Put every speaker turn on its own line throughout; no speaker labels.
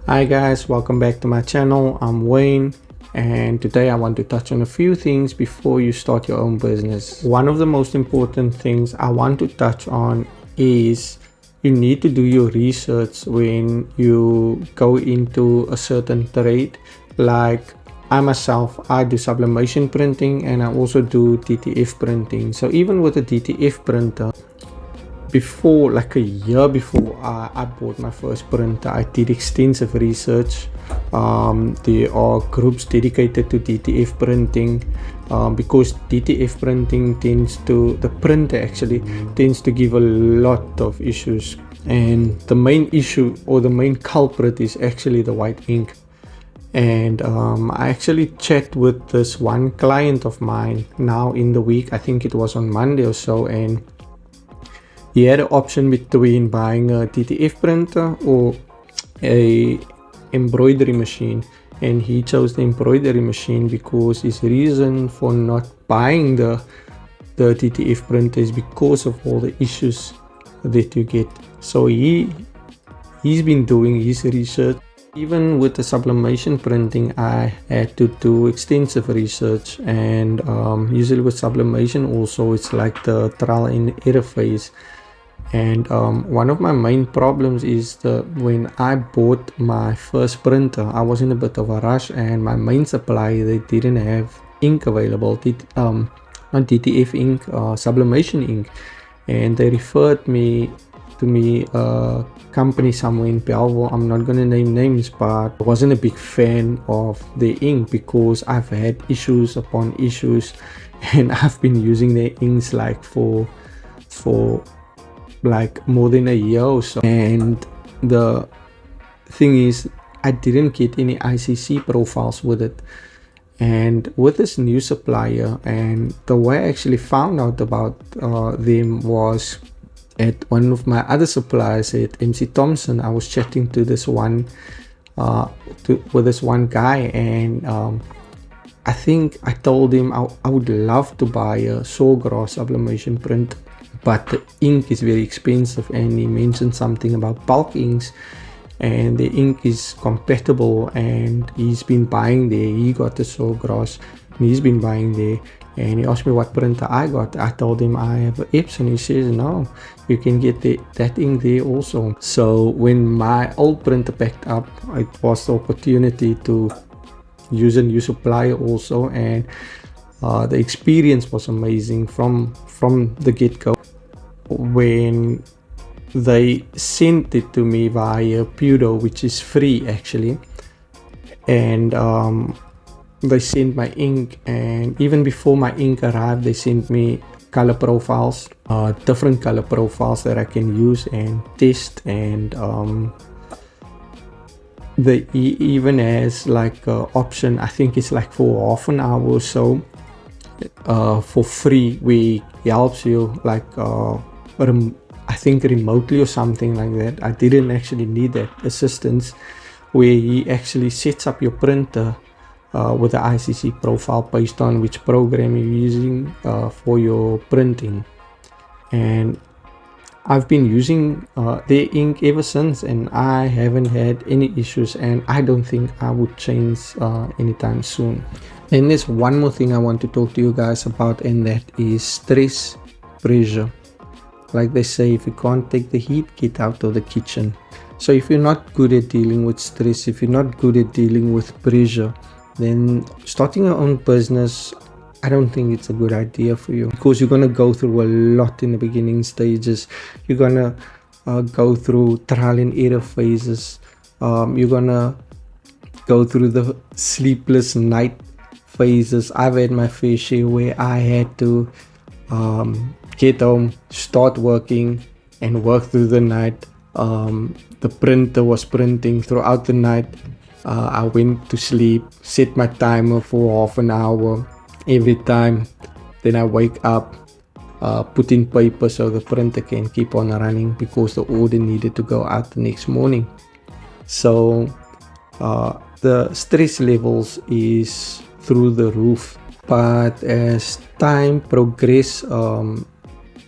Hi guys, welcome back to my channel. I'm Wayne, and today I want to touch on a few things before you start your own business. One of the most important things I want to touch on is you need to do your research when you go into a certain trade. Like I myself, I do sublimation printing and I also do DTF printing. So even with a DTF printer, before, like a year before I bought my first printer, I did extensive research. There are groups dedicated to DTF printing, because DTF printing the printer actually tends to give a lot of issues, and the main issue or the main culprit is actually the white ink. And I actually chat with this one client of mine now in the week. I think it was on Monday or so, and he had an option between buying a TTF printer or a embroidery machine, and he chose the embroidery machine because his reason for not buying the TTF printer is because of all the issues that you get. So he's been doing his research. Even with the sublimation printing, I had to do extensive research, and usually with sublimation also it's like the trial and error phase. And one of my main problems is when I bought my first printer, I was in a bit of a rush, and my main supplier, they didn't have ink available, not DTF ink, sublimation ink, and they referred me to a company somewhere in Belleville. I'm not going to name names, but I wasn't a big fan of the ink because I've had issues upon issues, and I've been using their inks like for like more than a year or so. And the thing is, I didn't get any ICC profiles with it. And with this new supplier, and the way I actually found out about them was at one of my other suppliers at MC Thompson. I was chatting to this one with this one guy, and I think I told him I would love to buy a Sawgrass sublimation print, but the ink is very expensive. And he mentioned something about bulk inks, and the ink is compatible, and he's been buying there. He got the Sawgrass and he's been buying there. And he asked me what printer I got. I told him I have an Epson. He says no, you can get that ink there also. So when my old printer packed up, it was the opportunity to use a new supplier also, and the experience was amazing from the get-go. When they sent it to me via Pudo, which is free actually, and they sent my ink, and even before my ink arrived, they sent me color profiles, different color profiles that I can use and test. And they even has like an option, I think it's like for half an hour or so, for free, where he helps you like I think remotely or something like that. I didn't actually need that assistance, where he actually sets up your printer with the ICC profile based on which program you're using for your printing. And I've been using their ink ever since, and I haven't had any issues, and I don't think I would change anytime soon. And there's one more thing I want to talk to you guys about, and that is stress, pressure. Like they say, if you can't take the heat, get out of the kitchen. So if you're not good at dealing with stress, if you're not good at dealing with pressure, then starting your own business, I don't think it's a good idea for you, because you're going to go through a lot in the beginning stages. You're going to go through trial and error phases. You're going to go through the sleepless night phases. I've had my fair share where I had to get home, start working, and work through the night. The printer was printing throughout the night. I went to sleep, set my timer for half an hour every time. Then I wake up, put in paper so the printer can keep on running, because the order needed to go out the next morning. So the stress levels is through the roof. But as time progresses,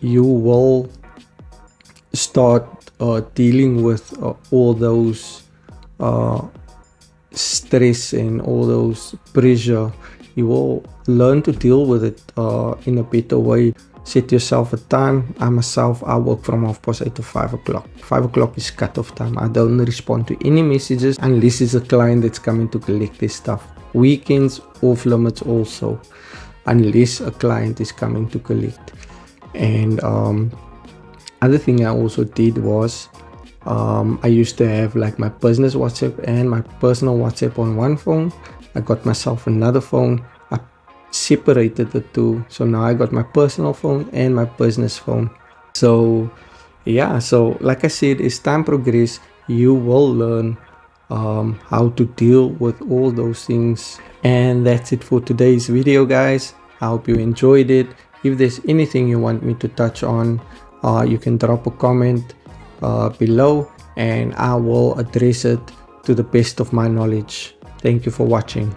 you will start dealing with all those stress and all those pressure, you will learn to deal with it in a better way. Set yourself a time. I work from 8:30 to 5 o'clock. 5 o'clock is cut-off time. I don't respond to any messages unless it's a client that's coming to collect their stuff. Weekends off limits also, unless a client is coming to collect. And other thing I also did was I used to have like my business WhatsApp and my personal WhatsApp on one phone. I got myself another phone. I separated the two, so now I got my personal phone and my business phone. So yeah, so like I said, as time progresses, you will learn how to deal with all those things. And that's it for today's video, guys. I hope you enjoyed it. If there's anything you want me to touch on, you can drop a comment below and I will address it to the best of my knowledge. Thank you for watching.